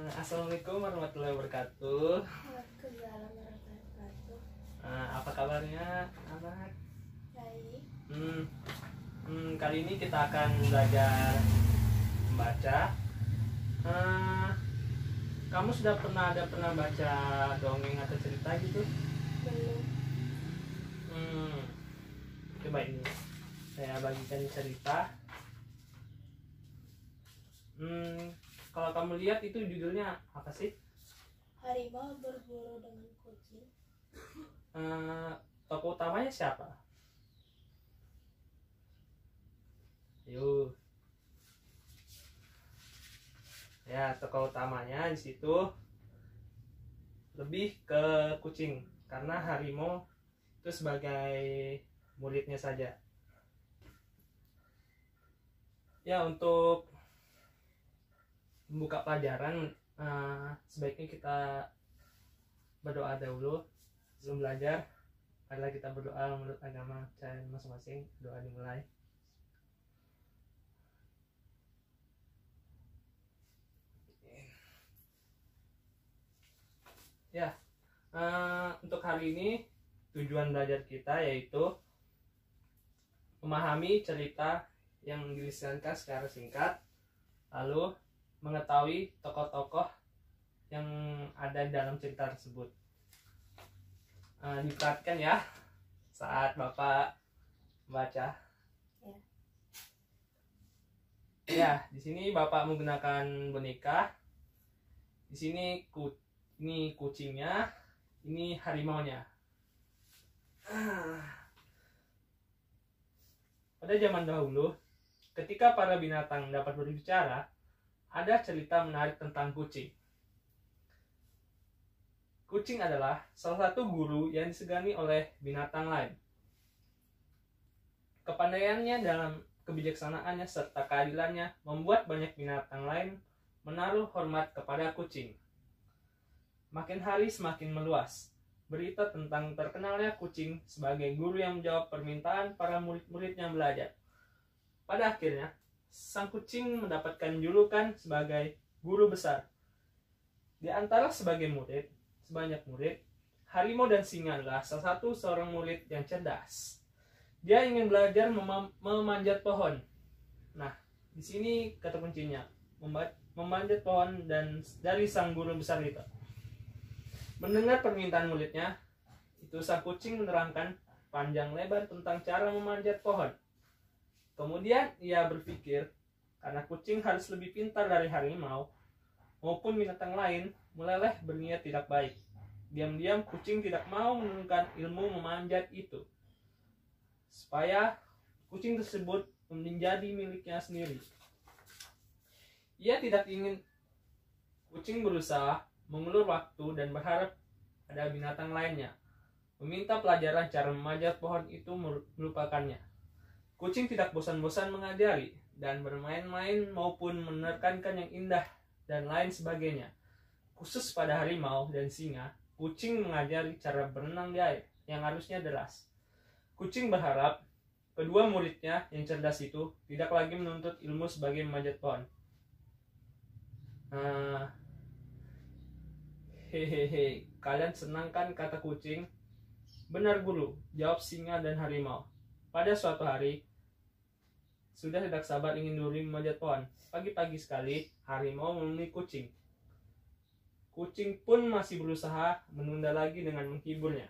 Assalamualaikum warahmatullahi wabarakatuh. Waalaikumsalam warahmatullahi wabarakatuh. Apa kabarnya, anak? Baik. Kali ini kita akan belajar membaca. Kamu sudah pernah baca dongeng atau cerita gitu? Belum. Coba ini saya bagikan cerita. Kalau kamu lihat itu judulnya apa sih? Harimau berburu dengan kucing. Tokoh utamanya siapa? Yuk. Ya, tokoh utamanya di situ lebih ke kucing karena harimau itu sebagai muridnya saja. Ya, untuk membuka pelajaran sebaiknya kita berdoa dahulu sebelum belajar. Marilah kita berdoa menurut agama saya masing-masing. Doa dimulai. Ya, untuk hari ini tujuan belajar kita yaitu memahami cerita yang dilisankan secara singkat, lalu mengetahui tokoh-tokoh yang ada dalam cerita tersebut. Diperhatikan ya saat Bapak baca. Ya, di sini Bapak menggunakan boneka. Di sini ini kucingnya, ini harimaunya. Pada zaman dahulu, ketika para binatang dapat berbicara, ada cerita menarik tentang kucing. Kucing adalah salah satu guru yang disegani oleh binatang lain. Kepandaiannya dalam kebijaksanaannya serta keadilannya membuat banyak binatang lain menaruh hormat kepada kucing. Makin hari semakin meluas berita tentang terkenalnya kucing sebagai guru yang menjawab permintaan para murid-murid yang belajar. Pada akhirnya, sang kucing mendapatkan julukan sebagai guru besar. Di antara sebanyak murid, harimau dan singa adalah salah satu seorang murid yang cerdas. Dia ingin belajar memanjat pohon. Nah, di sini kata kuncinya, memanjat pohon dan dari sang guru besar itu. Mendengar permintaan muridnya, itu sang kucing menerangkan panjang lebar tentang cara memanjat pohon. Kemudian ia berpikir, karena kucing harus lebih pintar dari harimau maupun binatang lain, meleleh berniat tidak baik. Diam-diam kucing tidak mau menurunkan ilmu memanjat itu, supaya kucing tersebut menjadi miliknya sendiri. Ia tidak ingin kucing berusaha mengulur waktu dan berharap ada binatang lainnya meminta pelajaran cara memanjat pohon itu melupakannya. Kucing tidak bosan-bosan mengajari dan bermain-main maupun menerkankan yang indah dan lain sebagainya. Khusus pada harimau dan singa, kucing mengajari cara berenang di air yang harusnya deras. Kucing berharap kedua muridnya yang cerdas itu tidak lagi menuntut ilmu sebagai memanjat pohon. Hehehe, kalian senang kan kata kucing? Benar guru, jawab singa dan harimau. Pada suatu hari, sudah tidak sabar ingin duri memanjat pohon. Pagi-pagi sekali, harimau menemui kucing. Kucing pun masih berusaha menunda lagi dengan menghiburnya.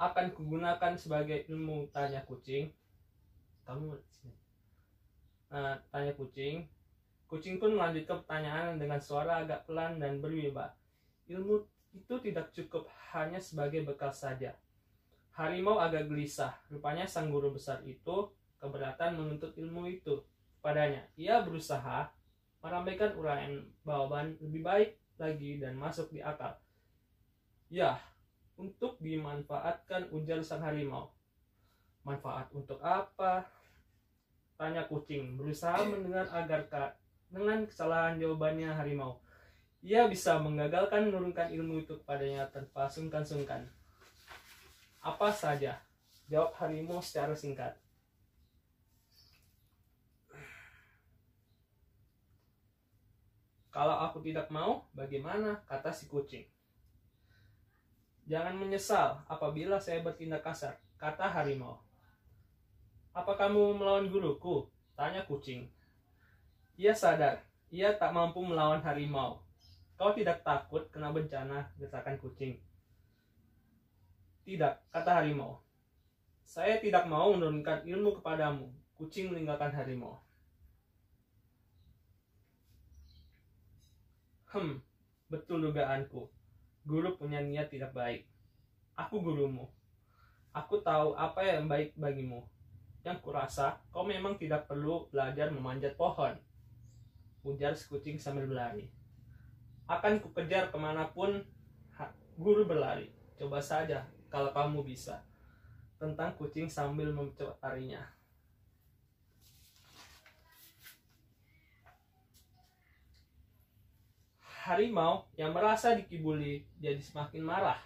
Akan kugunakan sebagai ilmu, tanya kucing. Tanya kucing. Kucing pun melanjutkan pertanyaan dengan suara agak pelan dan berwibawa. Ilmu itu tidak cukup hanya sebagai bekal saja. Harimau agak gelisah. Rupanya sang guru besar itu keberatan menuntut ilmu itu padanya. Ia berusaha merampaikan uraian jawaban lebih baik lagi dan masuk di akal. Ya, untuk dimanfaatkan, ujar sang harimau. Manfaat untuk apa? Tanya kucing, berusaha mendengar agar dengan kesalahan jawabannya harimau. Ia bisa menggagalkan menurunkan ilmu itu kepadanya tanpa sungkan-sungkan. Apa saja? Jawab harimau secara singkat. Kalau aku tidak mau, bagaimana? Kata si kucing. Jangan menyesal apabila saya bertindak kasar, kata harimau. Apa kamu melawan guruku? Tanya kucing. Ia sadar, ia tak mampu melawan harimau. Kau tidak takut kena bencana, desakan kucing. Tidak, kata harimau. Saya tidak mau menurunkan ilmu kepadamu. Kucing meninggalkan harimau. Betul dugaanku. Guru punya niat tidak baik. Aku gurumu. Aku tahu apa yang baik bagimu. Yang kurasa kau memang tidak perlu belajar memanjat pohon. Ujar si kucing sambil berlari. Akan kukejar kemanapun guru berlari. Coba saja kalau kamu bisa. Tentang kucing sambil mencoba larinya. Harimau yang merasa dikibuli jadi semakin marah.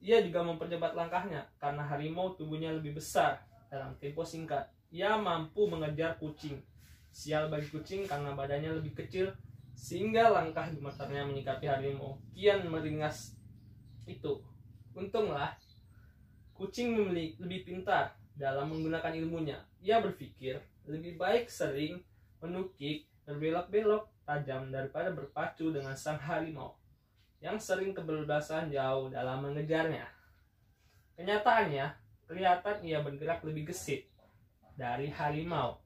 Ia juga mempercepat langkahnya karena harimau tubuhnya lebih besar. Dalam tempo singkat, ia mampu mengejar kucing. Sial bagi kucing karena badannya lebih kecil, sehingga langkah gemetarnya menyikapi harimau kian meringas itu. Untunglah, kucing lebih pintar dalam menggunakan ilmunya. Ia berpikir lebih baik sering menukik berbelok-belok tajam daripada berpacu dengan sang harimau yang sering kebebasan jauh dalam mengejarnya. Kenyataannya, kelihatan ia bergerak lebih gesit dari harimau.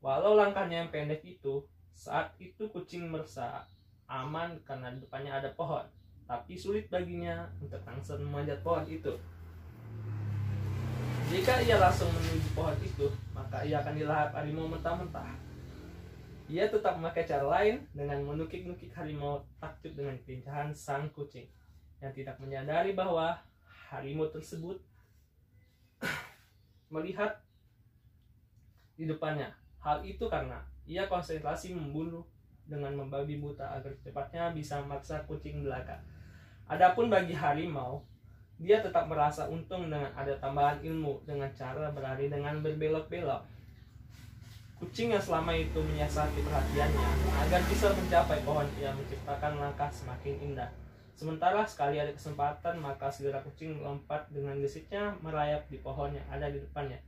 Walau langkahnya yang pendek itu, saat itu kucing merasa aman karena di depannya ada pohon, tapi sulit baginya untuk langsung memanjat pohon itu. Jika ia langsung menuju pohon itu, maka ia akan dilahap harimau mentah-mentah. Ia tetap memakai cara lain dengan menukik-nukik harimau, takjub dengan kelincahan sang kucing yang tidak menyadari bahwa harimau tersebut melihat di depannya. Hal itu karena ia konsentrasi membunuh dengan membabi buta agar cepatnya bisa memaksa kucing belaka. Adapun bagi harimau, dia tetap merasa untung dengan ada tambahan ilmu dengan cara berlari dengan berbelok-belok. Kucing yang selama itu menyiasati perhatiannya agar bisa mencapai pohon, ia menciptakan langkah semakin indah. Sementara sekali ada kesempatan, maka segera kucing melompat dengan gesitnya merayap di pohon yang ada di depannya.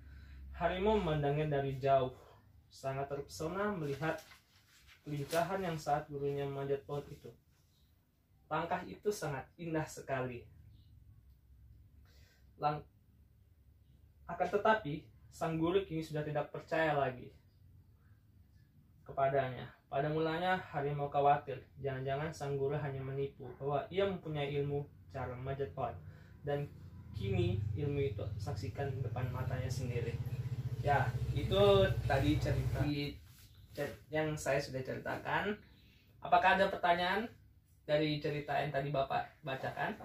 Harimau memandangnya dari jauh, sangat terpesona melihat kelincahan yang saat gurunya memanjat pohon itu. Langkah itu sangat indah sekali. Akan tetapi, sang guru kini sudah tidak percaya lagi kepadanya. Pada mulanya harimau khawatir, jangan-jangan sang guru hanya menipu bahwa ia mempunyai ilmu cara memanjat pohon, dan kini ilmu itu saksikan depan matanya sendiri. Ya, itu tadi cerita yang saya sudah ceritakan. Apakah ada pertanyaan dari cerita yang tadi Bapak bacakan?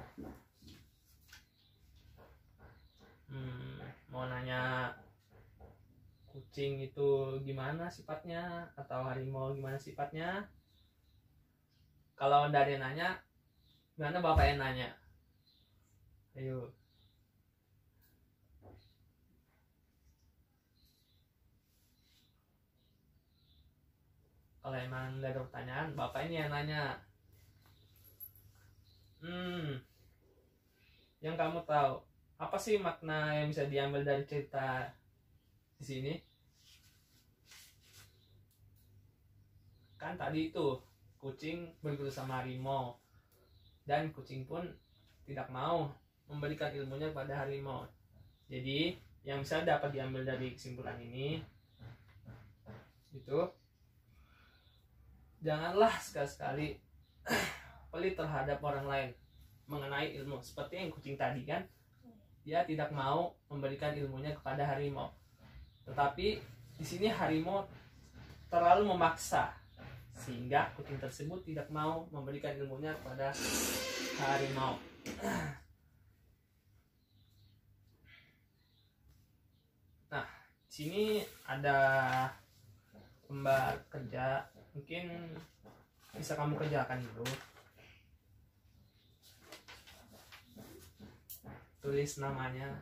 Mau nanya kucing itu gimana sifatnya, atau harimau gimana sifatnya? Kalau dari nanya, gimana Bapak yang nanya? Ayo. Kalau emang nggak ada pertanyaan, Bapak ini yang nanya. Yang kamu tahu, apa sih makna yang bisa diambil dari cerita di sini? Kan tadi itu kucing berguru sama harimau, dan kucing pun tidak mau memberikan ilmunya kepada harimau. Jadi yang bisa dapat diambil dari kesimpulan ini itu, janganlah sekali-sekali pelit terhadap orang lain mengenai ilmu. Seperti yang kucing tadi kan, dia tidak mau memberikan ilmunya kepada harimau. Tetapi di sini harimau terlalu memaksa sehingga kucing tersebut tidak mau memberikan ilmunya kepada harimau. Nah, di sini ada lembar kerja, mungkin bisa kamu kerjakan dulu. Tulis namanya.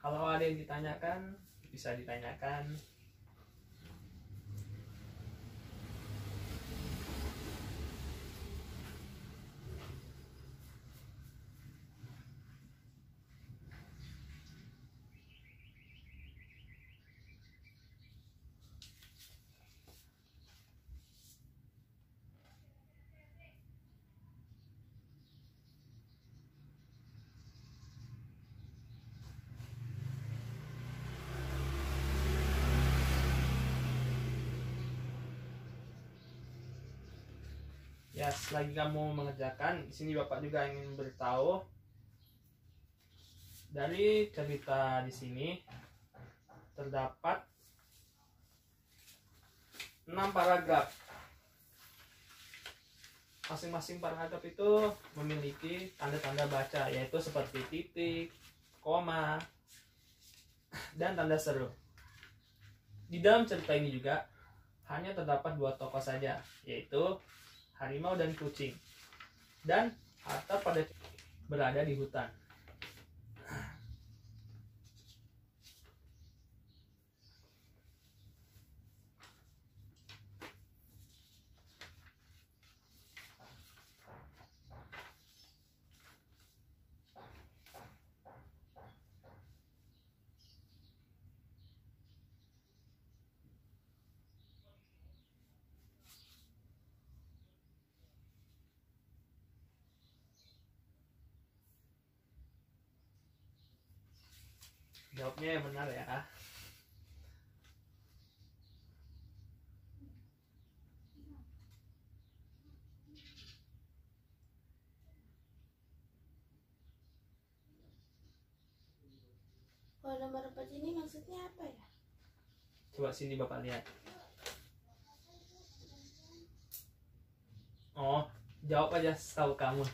Kalau ada yang ditanyakan, bisa ditanyakan. Ya, selagi kamu mengerjakan, di sini Bapak juga ingin beritahu dari cerita di sini terdapat 6 paragraf. Masing-masing paragraf itu memiliki tanda-tanda baca, yaitu seperti titik, koma, dan tanda seru. Di dalam cerita ini juga hanya terdapat 2 tokoh saja, yaitu harimau dan kucing, dan harta pada berada di hutan. Jawabnya yang benar ya. Kalau nomor 4 ini maksudnya apa ya? Coba sini Bapak lihat. Oh, jawab aja setahu kamu.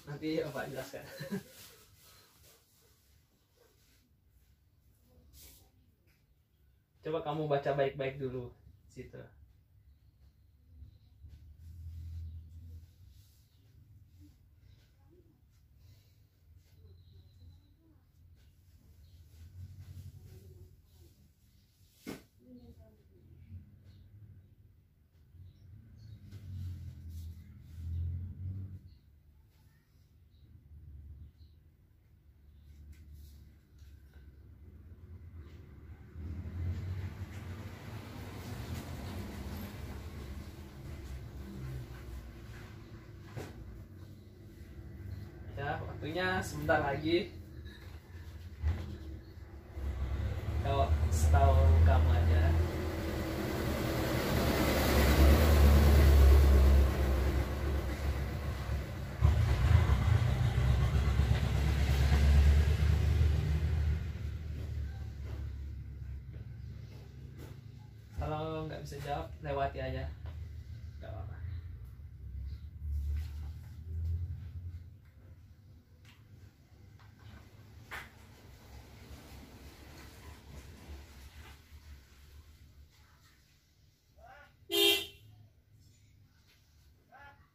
Nanti Bapak jelaskan. Coba kamu baca baik-baik dulu situ. Ya, waktunya sebentar lagi. Kalau setahu kamu aja. Kalau nggak bisa jawab, lewati aja. Nggak apa-apa.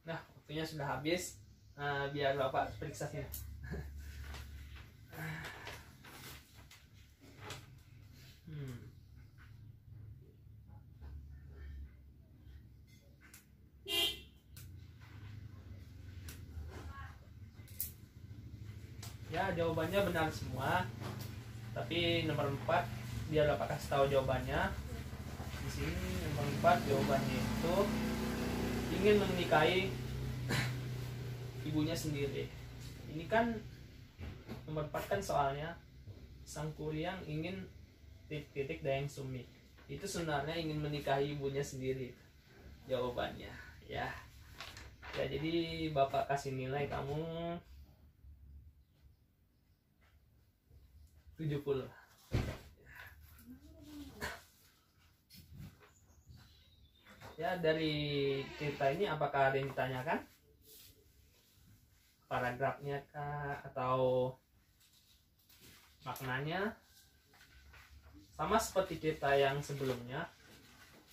Nah, waktunya sudah habis. Biar Bapak periksa sini. Ya, jawabannya benar semua. Tapi nomor 4 dia dapat kasih tahu jawabannya. Di sini nomor 4 jawabannya itu ingin menikahi ibunya sendiri. Ini kan nomor 4 kan soalnya sang kuryang ingin titik Dayang Sumi. Itu sebenarnya ingin menikahi ibunya sendiri. Jawabannya, ya. Ya, jadi Bapak kasih nilai kamu 70. Ya, dari cerita ini apakah ada yang ditanyakan? Paragrafnya kah atau maknanya? Sama seperti cerita yang sebelumnya,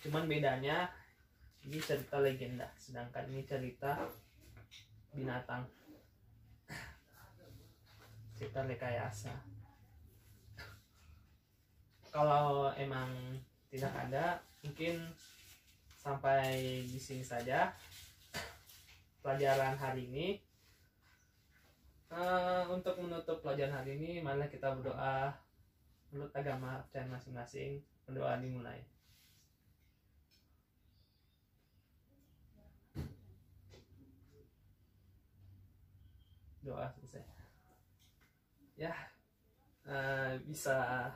cuman bedanya ini cerita legenda, sedangkan ini cerita binatang, cerita rekayasa. Kalau emang tidak ada, mungkin sampai di sini saja pelajaran hari ini. Untuk menutup pelajaran hari ini, marilah kita berdoa menurut agama dan masing-masing. Berdoa dimulai. Doa selesai. Ya, bisa